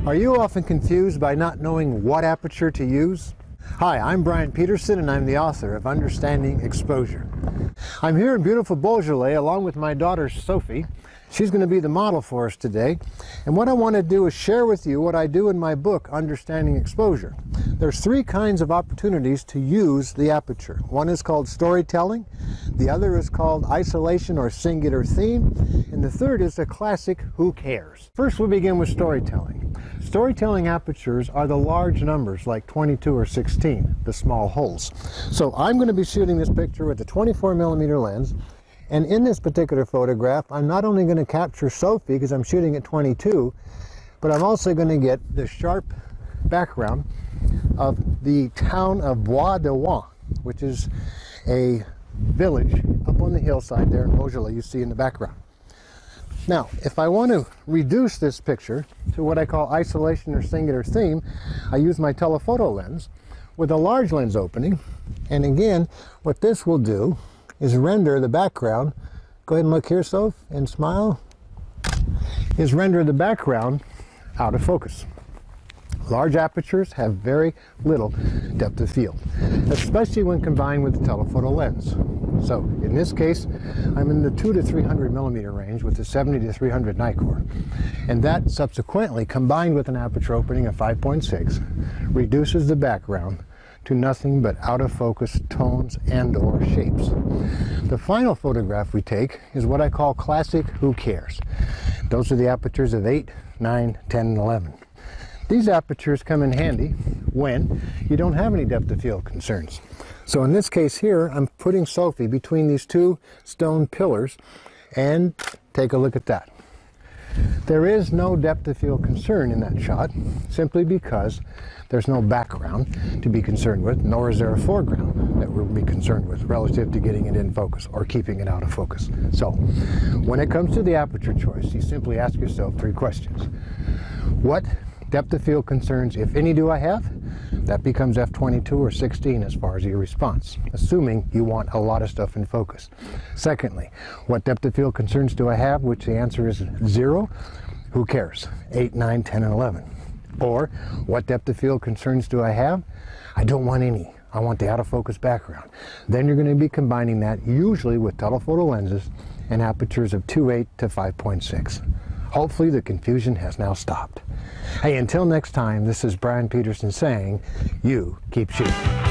Are you often confused by not knowing what aperture to use? Hi, I'm Bryan Peterson and I'm the author of Understanding Exposure. I'm here in beautiful Beaujolais along with my daughter Sophie. She's going to be the model for us today. And what I want to do is share with you what I do in my book, Understanding Exposure. There's three kinds of opportunities to use the aperture. One is called storytelling, the other is called isolation or singular theme, and the third is the classic who cares. First we'll begin with storytelling. Storytelling apertures are the large numbers like 22 or 16, the small holes. So I'm going to be shooting this picture with a 24mm lens. And in this particular photograph, I'm not only going to capture Sophie because I'm shooting at 22, but I'm also going to get the sharp background of the town of Bois de Ouin, which is a village up on the hillside there in Beaujolais you see in the background. Now, if I want to reduce this picture to what I call isolation or singular theme, I use my telephoto lens with a large lens opening. And again, what this will do is render the background, go ahead and look here, Soph, and smile, is render the background out of focus. Large apertures have very little depth of field, especially when combined with the telephoto lens. So in this case, I'm in the 200 to 300mm range with the 70 to 300 Nikkor. And that subsequently, combined with an aperture opening of 5.6, reduces the background to nothing but out of focus tones and or shapes. The final photograph we take is what I call classic who cares. Those are the apertures of 8, 9, 10, and 11. These apertures come in handy when you don't have any depth of field concerns. So in this case here, I'm putting Sophie between these two stone pillars, and take a look at that. There is no depth of field concern in that shot, simply because there's no background to be concerned with, nor is there a foreground that we'll be concerned with relative to getting it in focus or keeping it out of focus. So, when it comes to the aperture choice, you simply ask yourself three questions. What depth of field concerns, if any, do I have? That becomes f22 or 16 as far as your response, assuming you want a lot of stuff in focus. Secondly, what depth of field concerns do I have, which the answer is 0? Who cares? 8, 9, 10, and 11. Or, what depth of field concerns do I have? I don't want any. I want the out of focus background. Then you're going to be combining that usually with telephoto lenses and apertures of 2.8 to 5.6. Hopefully the confusion has now stopped. Hey, until next time, this is Bryan Peterson saying, you keep shooting.